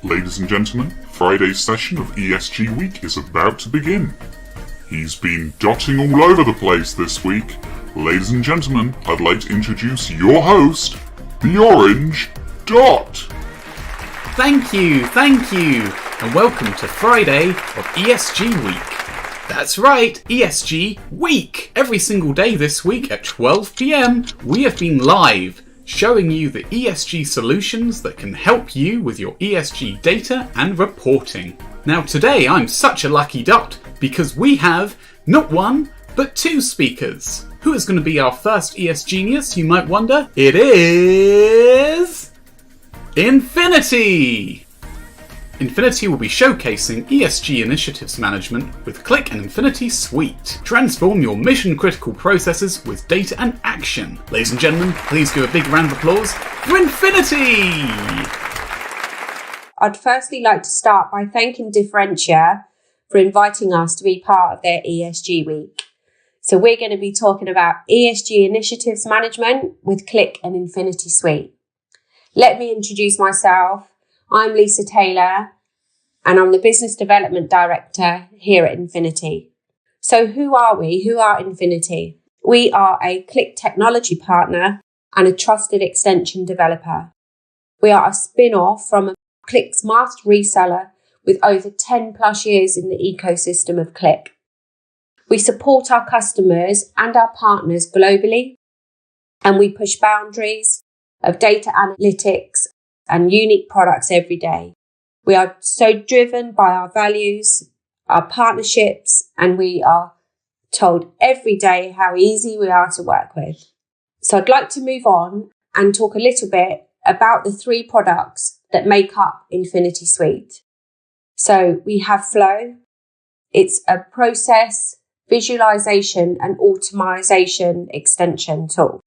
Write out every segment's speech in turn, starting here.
Ladies and gentlemen, Friday's session of ESG Week is about to begin. He's been dotting all over the place this week. Ladies and gentlemen, I'd like to introduce your host, the Orange Dot. Thank you, and welcome to Friday of ESG Week. That's right, ESG Week! Every single day this week at 12 PM, we have been live, showing you the ESG solutions that can help you with your ESG data and reporting. Now today I'm such a lucky dot because we have not one, but two speakers. Who is going to be our first ES genius, you might wonder? It is Inphinity! Inphinity will be showcasing ESG initiatives management with Click and Inphinity Suite. Transform your mission-critical processes with data and action. Ladies and gentlemen, please give a big round of applause for Inphinity! I'd firstly like to start by thanking Differentia for inviting us to be part of their ESG Week. So we're going to be talking about ESG initiatives management with Click and Inphinity Suite. Let me introduce myself. I'm Liza Taylor, and I'm the Business Development Director here at Inphinity. So who are we? Who are Inphinity? We are a Click technology partner and a trusted extension developer. We are a spin-off from Click's master reseller with over 10 plus years in the ecosystem of Click. We support our customers and our partners globally, and we push boundaries of data analytics and unique products every day. We are so driven by our values, our partnerships, and we are told every day how easy we are to work with. So I'd like to move on and talk a little bit about the three products that make up Inphinity Suite. So we have Flow. It's a process, visualization and automation extension tool.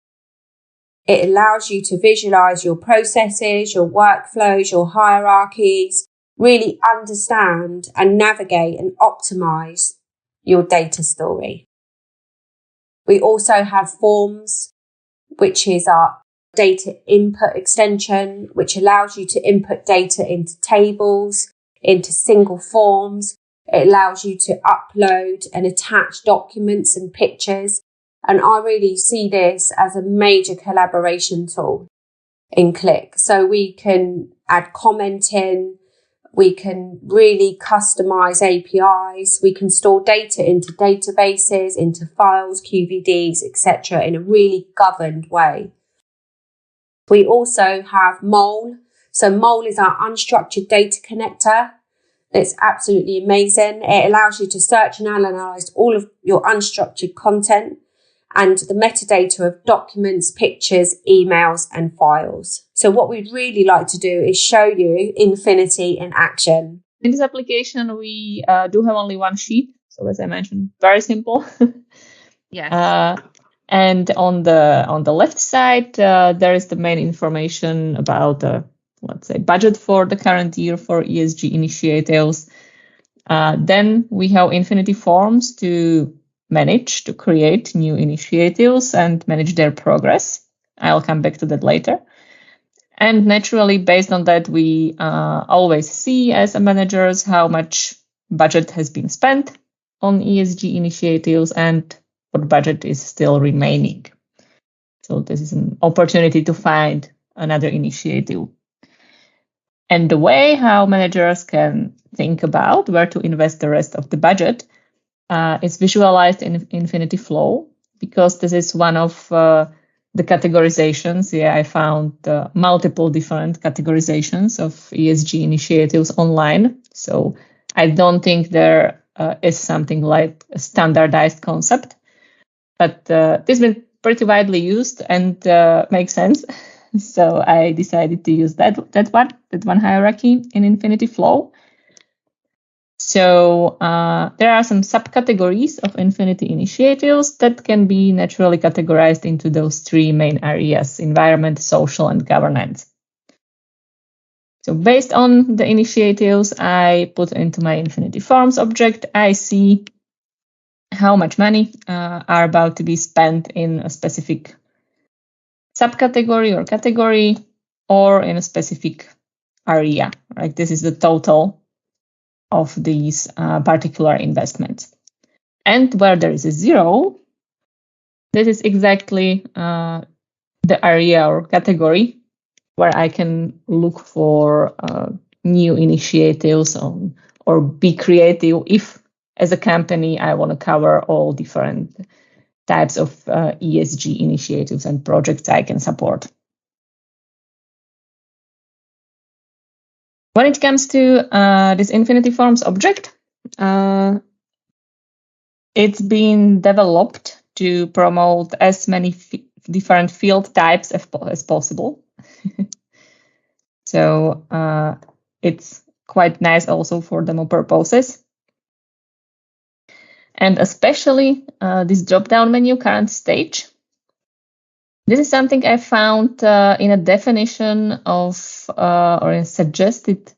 It allows you to visualize your processes, your workflows, your hierarchies, really understand and navigate and optimize your data story. We also have Forms, which is our data input extension, which allows you to input data into tables, into single forms. It allows you to upload and attach documents and pictures. And I really see this as a major collaboration tool in Click. So we can add commenting, we can really customize APIs, we can store data into databases, into files, QVDs, etc. in a really governed way. We also have Mole. So Mole is our unstructured data connector. It's absolutely amazing. It allows you to search and analyze all of your unstructured content and the metadata of documents, pictures, emails, and files. So what we'd really like to do is show you Inphinity in action. In this application, we do have only one sheet. So as I mentioned, very simple. Yes. And on the left side, there is the main information about let's say budget for the current year for ESG initiatives. Then we have Inphinity forms to manage, to create new initiatives and manage their progress. I'll come back to that later. And naturally, based on that, we always see as a managers how much budget has been spent on ESG initiatives and what budget is still remaining. So this is an opportunity to find another initiative. And the way how managers can think about where to invest the rest of the budget is visualized in Inphinity Flow, because this is one of the categorizations. I found multiple different categorizations of ESG initiatives online. So I don't think there is something like a standardized concept, but this has been pretty widely used and makes sense. So I decided to use that one hierarchy in Inphinity Flow. So there are some subcategories of Inphinity initiatives that can be naturally categorized into those three main areas: environment, social, and governance. So based on the initiatives I put into my Inphinity Forms object, I see how much money are about to be spent in a specific subcategory or category, or in a specific area, right? This is the total of these particular investments. And where there is a 0, this is exactly the area or category where I can look for new initiatives or be creative if, as a company, I want to cover all different types of ESG initiatives and projects I can support. When it comes to this Infinity Forms object, it's been developed to promote as many different field types as possible. So it's quite nice also for demo purposes. And especially this drop-down menu current stage. This is something I found in a definition of or a suggested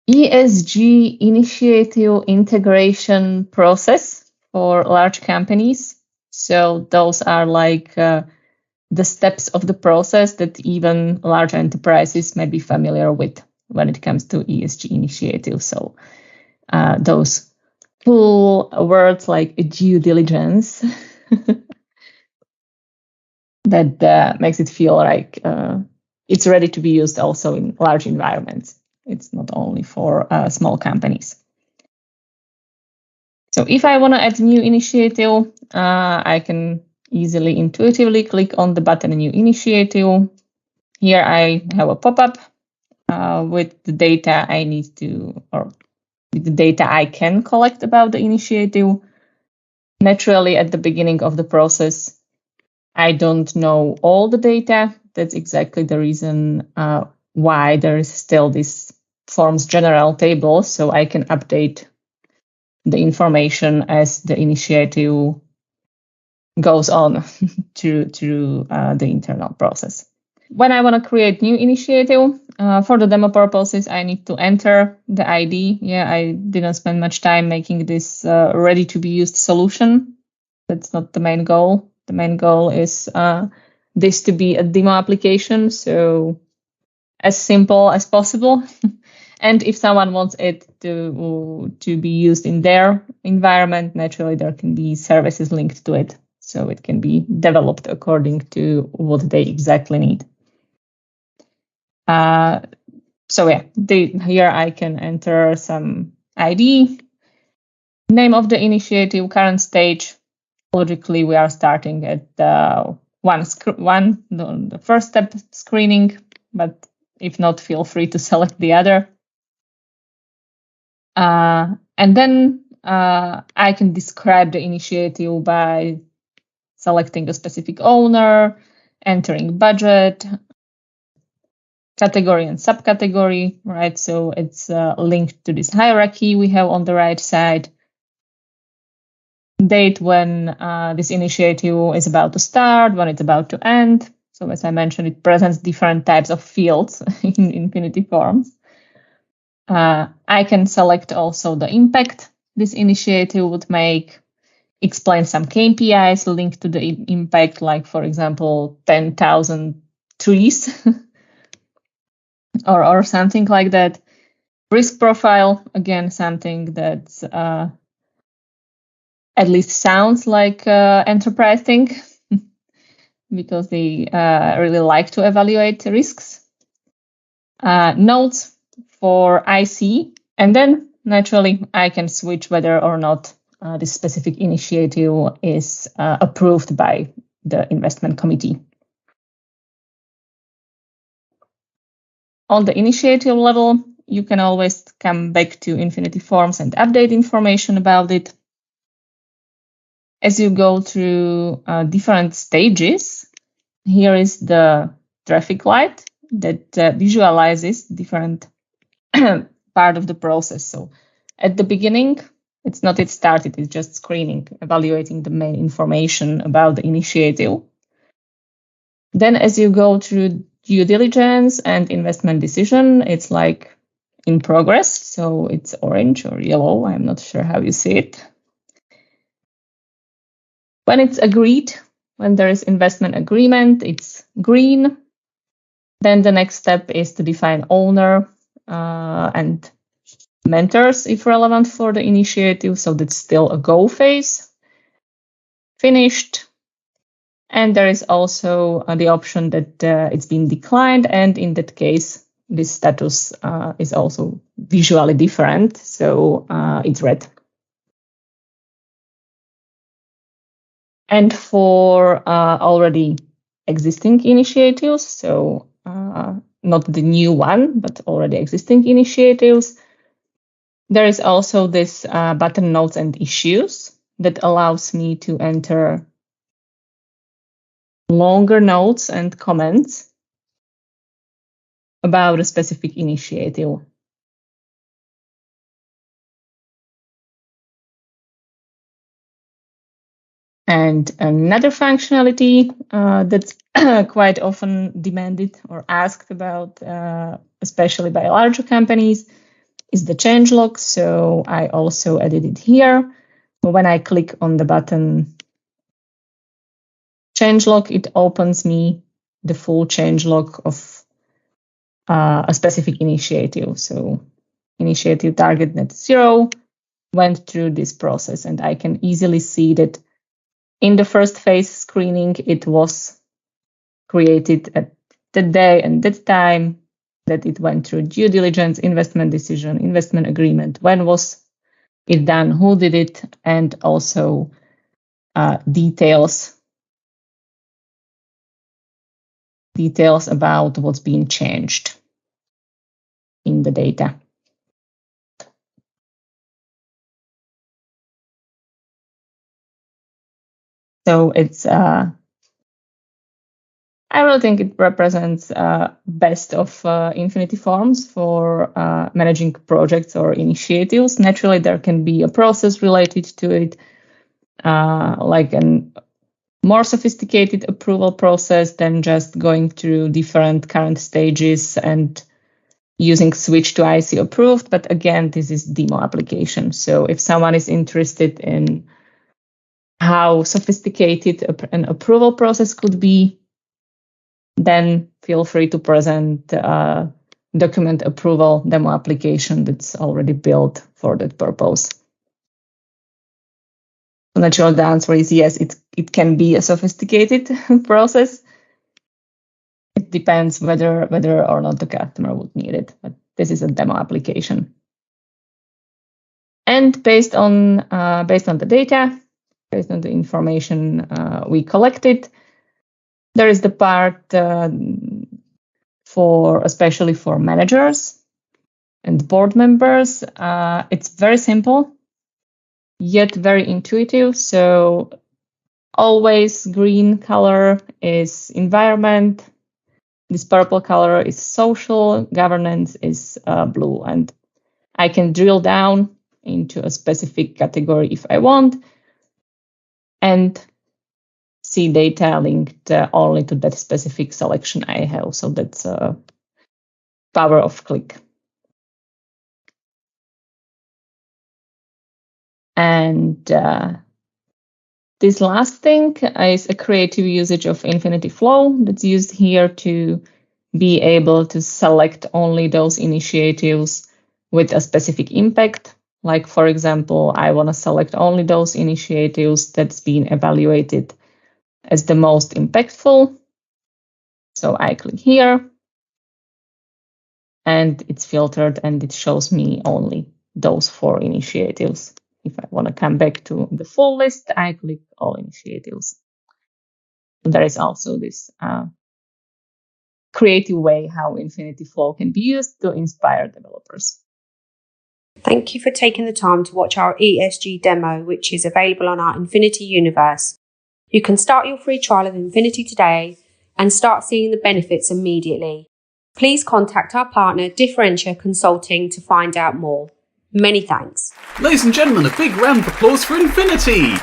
ESG initiative integration process for large companies. So those are like the steps of the process that even large enterprises may be familiar with when it comes to ESG initiatives. So those cool words like due diligence that makes it feel like it's ready to be used also in large environments. It's not only for small companies. So if I want to add new initiative, I can easily, intuitively click on the button New Initiative. Here I have a pop-up with the data I need to, or with the data I can collect about the initiative. Naturally, at the beginning of the process, I don't know all the data. That's exactly the reason why there is still this forms general table, so I can update the information as the initiative goes on through the internal process. When I want to create new initiative, for the demo purposes, I need to enter the ID. Yeah, I didn't spend much time making this ready to be used solution. That's not the main goal. The main goal is this to be a demo application, so as simple as possible. And if someone wants it to be used in their environment, naturally there can be services linked to it. So it can be developed according to what they exactly need. So yeah, here I can enter some ID, name of the initiative, current stage. Logically, we are starting at the first step screening, but if not, feel free to select the other. And then I can describe the initiative by selecting a specific owner, entering budget, category and subcategory, right? So it's linked to this hierarchy we have on the right side. Date when this initiative is about to start, when it's about to end. So as I mentioned, it presents different types of fields in Infinity Forms. I can select also the impact this initiative would make, explain some KPIs linked to the impact, like, for example, 10,000 trees or something like that. Risk profile, again, something that's at least sounds like enterprise thing because they really like to evaluate risks. Notes for IC, and then naturally I can switch whether or not this specific initiative is approved by the investment committee. On the initiative level, you can always come back to Infinity Forms and update information about it. As you go through different stages, here is the traffic light that visualizes different part of the process. So at the beginning, it's not yet started, it's just screening, evaluating the main information about the initiative. Then as you go through due diligence and investment decision, it's like in progress. So it's orange or yellow, I'm not sure how you see it. When it's agreed, when there is investment agreement, it's green. Then the next step is to define owner and mentors if relevant for the initiative. So that's still a go phase. Finished. And there is also the option that it's been declined. And in that case, this status is also visually different. So it's red. And for already existing initiatives, so not the new one, but already existing initiatives, there is also this button notes and issues that allows me to enter longer notes and comments about a specific initiative. And another functionality that's quite often demanded or asked about, especially by larger companies, is the changelog. So I also added it here. When I click on the button changelog, it opens me the full changelog of a specific initiative. So initiative target net zero went through this process, and I can easily see that in the first phase screening, it was created at that day and that time, that it went through due diligence, investment decision, investment agreement, when was it done, who did it, and also details about what's being changed in the data. So it's I really think it represents best of Infinity forms for managing projects or initiatives. Naturally, there can be a process related to it, like a more sophisticated approval process than just going through different current stages and using switch to IC approved. But again, this is demo application. So if someone is interested in how sophisticated an approval process could be, then feel free to present document approval demo application that's already built for that purpose. So naturally, the answer is yes, it can be a sophisticated process. It depends whether or not the customer would need it, but this is a demo application. And based on the data, based on the information we collected, there is the part especially for managers and board members. It's very simple, yet very intuitive. So always green color is environment. This purple color is social. Governance is blue. And I can drill down into a specific category if I want, and see data linked only to that specific selection I have. So that's power of click. And this last thing is a creative usage of Infinity Flow that's used here to be able to select only those initiatives with a specific impact. Like, for example, I want to select only those initiatives that's been evaluated as the most impactful. So I click here and it's filtered and it shows me only those 4 initiatives. If I want to come back to the full list, I click all initiatives. There is also this creative way how Infinity Flow can be used to inspire developers. Thank you for taking the time to watch our ESG demo, which is available on our Infinity universe. You can start your free trial of Infinity today and start seeing the benefits immediately. Please contact our partner, Differentia Consulting, to find out more. Many thanks. Ladies and gentlemen, a big round of applause for Infinity!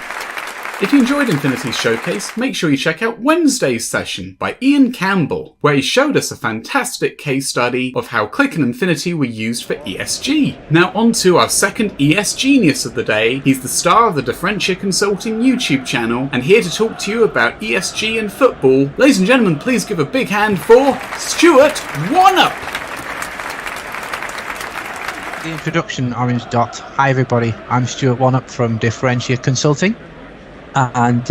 If you enjoyed Infinity's showcase, make sure you check out Wednesday's session by Ian Campbell, where he showed us a fantastic case study of how Click and Infinity were used for ESG. Now on to our second ES Genius of the day. He's the star of the Differentia Consulting YouTube channel and here to talk to you about ESG and football. Ladies and gentlemen, please give a big hand for Stuart Wannop. The introduction, Orange Dot. Hi everybody, I'm Stuart Wannop from Differentia Consulting. And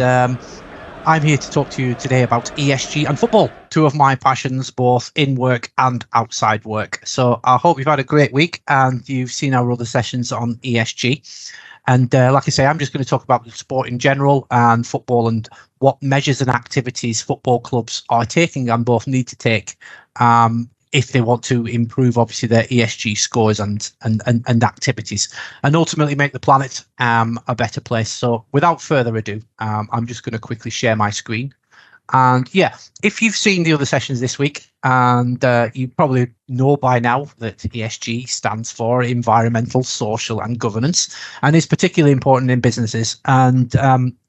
I'm here to talk to you today about ESG and football, two of my passions, both in work and outside work. So I hope you've had a great week and you've seen our other sessions on ESG. And like I say, I'm just going to talk about the sport in general and football and what measures and activities football clubs are taking and both need to take if they want to improve, obviously, their ESG scores and activities, and ultimately make the planet a better place. So without further ado, I'm just going to quickly share my screen. And yeah, if you've seen the other sessions this week, and you probably know by now that ESG stands for environmental, social and governance, and is particularly important in businesses. And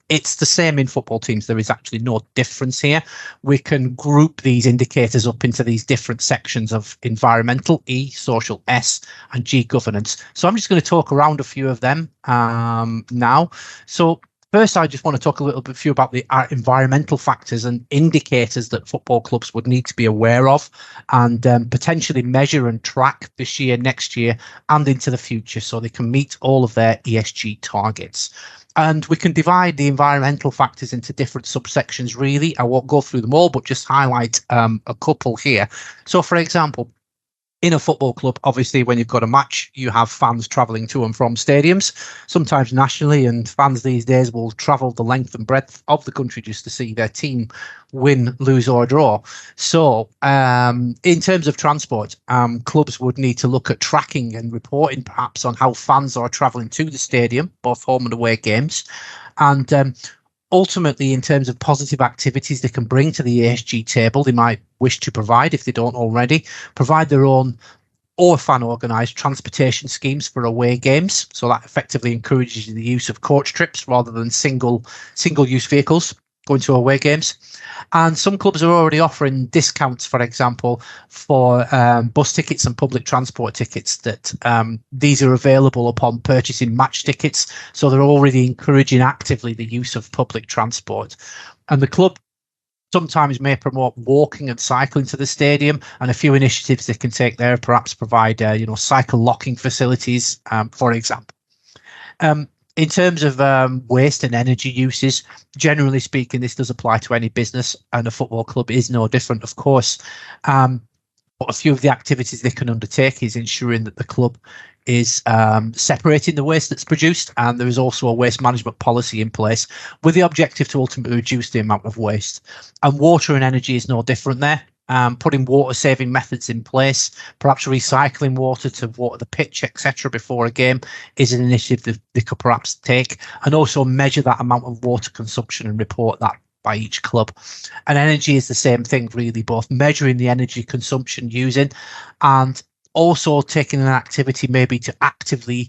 it's the same in football teams. There is actually no difference here. We can group these indicators up into these different sections of environmental, E, social, S, and G, governance. So I'm just going to talk around a few of them now. So first, I just want to talk a little bit about the environmental factors and indicators that football clubs would need to be aware of and potentially measure and track this year, next year, and into the future so they can meet all of their ESG targets. And we can divide the environmental factors into different subsections, really. I won't go through them all, but just highlight a couple here. So, for example, in a football club, obviously, when you've got a match, you have fans travelling to and from stadiums, sometimes nationally, and fans these days will travel the length and breadth of the country just to see their team win, lose or draw. So in terms of transport, clubs would need to look at tracking and reporting perhaps on how fans are travelling to the stadium, both home and away games. And ultimately, in terms of positive activities they can bring to the ESG table, they might wish to provide, if they don't already, provide their own or fan-organised transportation schemes for away games. So that effectively encourages the use of coach trips rather than single-use vehicles going to away games. And some clubs are already offering discounts, for example, for bus tickets and public transport tickets, that these are available upon purchasing match tickets. So they're already encouraging actively the use of public transport. And the club sometimes may promote walking and cycling to the stadium, and a few initiatives they can take there, perhaps provide cycle locking facilities, for example. In terms of waste and energy uses, generally speaking, this does apply to any business, and a football club is no different, of course. But a few of the activities they can undertake is ensuring that the club is separating the waste that's produced, and there is also a waste management policy in place with the objective to ultimately reduce the amount of waste. And water and energy is no different there. Putting water-saving methods in place, perhaps recycling water to water the pitch, etc., before a game is an initiative that they could perhaps take, and also measure that amount of water consumption and report that by each club. And energy is the same thing, really, both measuring the energy consumption using and also taking an activity maybe to actively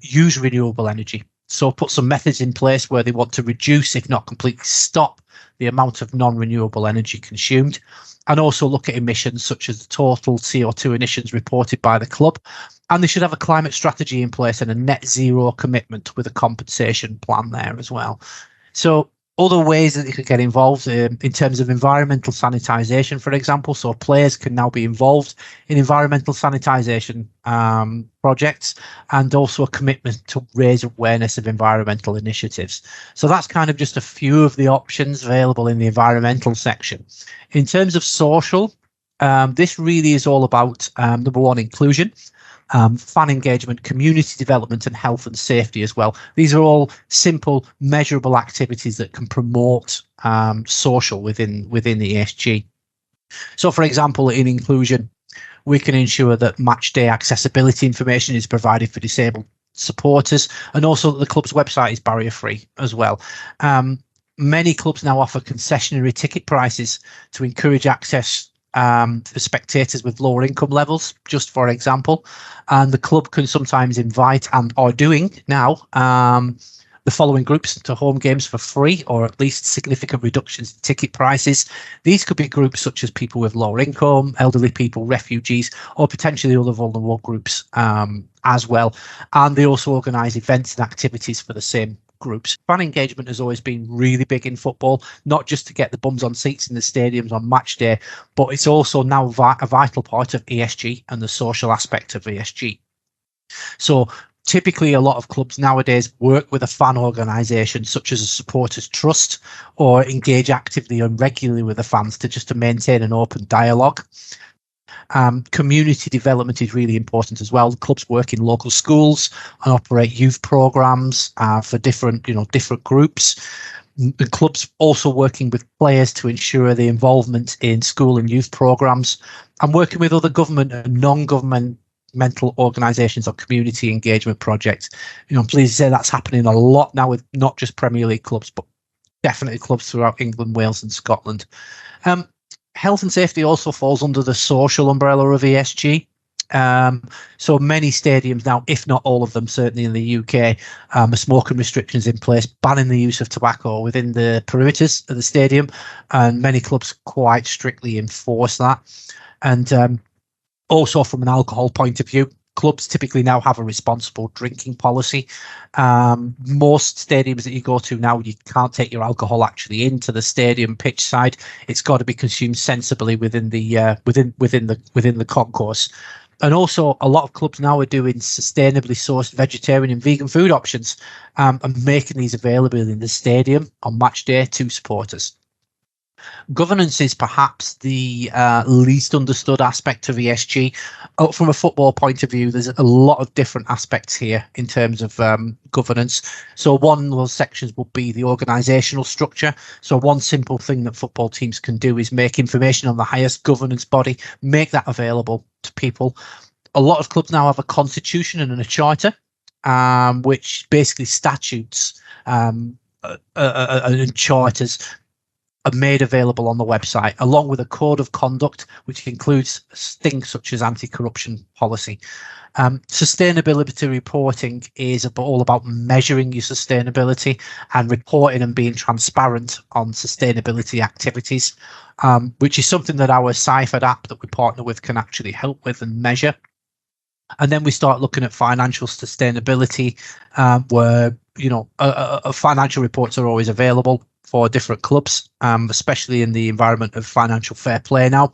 use renewable energy. So put some methods in place where they want to reduce, if not completely stop, the amount of non-renewable energy consumed, and also look at emissions such as the total CO2 emissions reported by the club. And they should have a climate strategy in place and a net zero commitment with a compensation plan there as well. So other ways that they could get involved in terms of environmental sanitisation, for example. So players can now be involved in environmental sanitisation projects, and also a commitment to raise awareness of environmental initiatives. So that's kind of just a few of the options available in the environmental section. In terms of social, this really is all about, number one, inclusion. Fan engagement, community development, and health and safety as well. These are all simple, measurable activities that can promote social within the ESG. So, for example, in inclusion, we can ensure that match day accessibility information is provided for disabled supporters, and also that the club's website is barrier-free as well. Many clubs now offer concessionary ticket prices to encourage access for spectators with lower income levels, just for example. And the club can sometimes invite, and are doing now, the following groups to home games for free, or at least significant reductions in ticket prices. These could be groups such as people with lower income, elderly people, refugees, or potentially other vulnerable groups as well. And they also organise events and activities for the same groups. Fan engagement has always been really big in football, not just to get the bums on seats in the stadiums on match day, but it's also now a vital part of ESG and the social aspect of ESG. So typically, a lot of clubs nowadays work with a fan organisation, such as a supporters trust, or engage actively and regularly with the fans to maintain an open dialogue. Community development is really important as well. Clubs work in local schools and operate youth programs for different groups. The clubs also working with players to ensure the involvement in school and youth programs, and working with other government and non-governmental organisations or community engagement projects. Please say that's happening a lot now with not just Premier League clubs, but definitely clubs throughout England, Wales, and Scotland. Health and safety also falls under the social umbrella of ESG. So many stadiums now, if not all of them, certainly in the UK, are smoking restrictions in place, banning the use of tobacco within the perimeters of the stadium, and many clubs quite strictly enforce that. And also from an alcohol point of view, clubs typically now have a responsible drinking policy. Most stadiums that you go to now, you can't take your alcohol actually into the stadium pitch side. It's got to be consumed sensibly within the concourse. And also, a lot of clubs now are doing sustainably sourced vegetarian and vegan food options, and making these available in the stadium on match day to supporters. Governance is perhaps the least understood aspect of ESG. From a football point of view, there's a lot of different aspects here in terms of governance. So one of those sections will be the organisational structure. So one simple thing that football teams can do is make information on the highest governance body, make that available to people. A lot of clubs now have a constitution and a charter, which basically statutes and charters are made available on the website, along with a code of conduct, which includes things such as anti-corruption policy. Sustainability reporting is all about measuring your sustainability and reporting and being transparent on sustainability activities, which is something that our Cypher app that we partner with can actually help with and measure. And then we start looking at financial sustainability, where financial reports are always available for different clubs, especially in the environment of financial fair play now,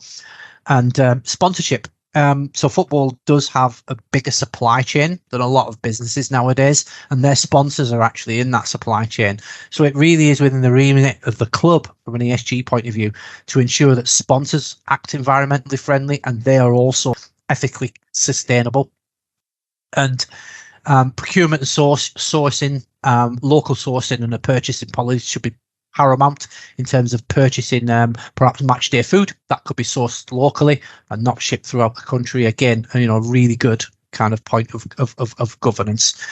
and sponsorship. So football does have a bigger supply chain than a lot of businesses nowadays, and their sponsors are actually in that supply chain. So it really is within the remit of the club, from an ESG point of view, to ensure that sponsors act environmentally friendly and they are also ethically sustainable. And procurement and sourcing, local sourcing and a purchasing policy should be paramount in terms of purchasing perhaps match day food that could be sourced locally and not shipped throughout the country. Again, really good kind of point of governance.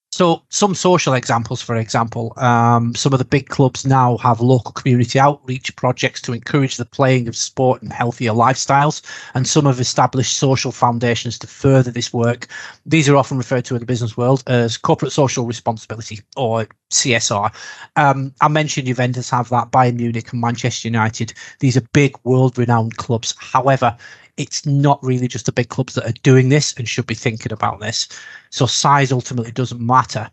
So some social examples, for example, some of the big clubs now have local community outreach projects to encourage the playing of sport and healthier lifestyles, and some have established social foundations to further this work. These are often referred to in the business world as corporate social responsibility, or CSR. I mentioned Juventus have that, Bayern Munich and Manchester United. These are big world-renowned clubs. However, it's not really just the big clubs that are doing this and should be thinking about this. So size ultimately doesn't matter.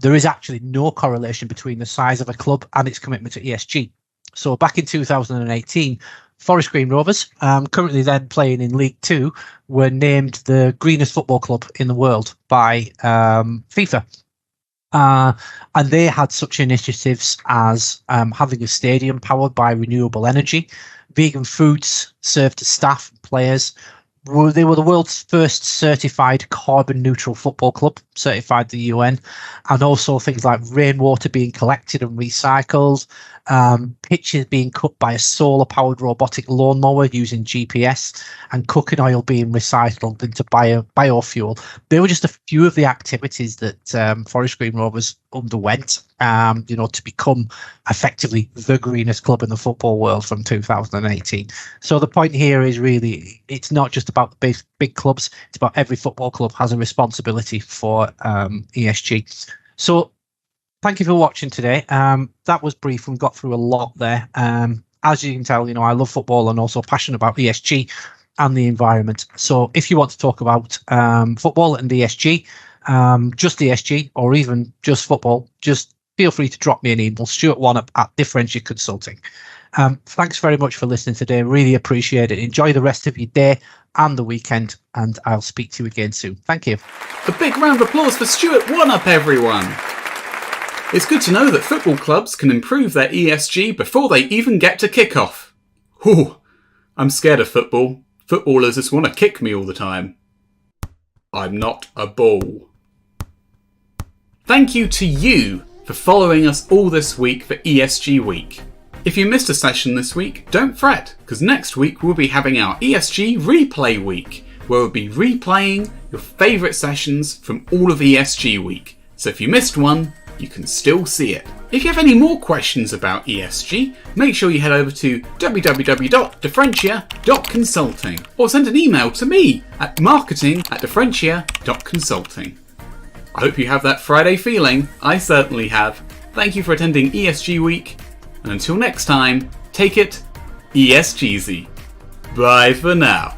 There is actually no correlation between the size of a club and its commitment to ESG. So back in 2018, Forest Green Rovers, currently then playing in League Two, were named the greenest football club in the world by FIFA. And they had such initiatives as having a stadium powered by renewable energy, vegan foods served to staff and players. They were the world's first certified carbon neutral football club, certified the UN, and also things like rainwater being collected and recycled, pitches being cut by a solar powered robotic lawnmower using GPS, and cooking oil being recycled into biofuel. They were just a few of the activities that Forest Green Rovers underwent, to become effectively the greenest club in the football world from 2018. So the point here is really, it's not just about the big clubs, it's about every football club has a responsibility for ESG. So thank you for watching today. That was brief. We got through a lot there. As you can tell, I love football and also passionate about ESG and the environment. So if you want to talk about football and ESG, just ESG, or even just football, just feel free to drop me an email, Stuart Wannop at Differentiate Consulting. Thanks very much for listening today. Really appreciate it. Enjoy the rest of your day and the weekend, and I'll speak to you again soon. Thank you. A big round of applause for Stuart Wannop, everyone. It's good to know that football clubs can improve their ESG before they even get to kick-off. Whew, I'm scared of football. Footballers just want to kick me all the time. I'm not a ball. Thank you to you for following us all this week for ESG Week. If you missed a session this week, don't fret, because next week we'll be having our ESG Replay Week, where we'll be replaying your favourite sessions from all of ESG Week. So if you missed one, you can still see it. If you have any more questions about ESG, make sure you head over to www.differentia.consulting or send an email to me at marketing@differentia.consulting. I hope you have that Friday feeling. I certainly have. Thank you for attending ESG Week, and until next time, take it ESGzy. Bye for now.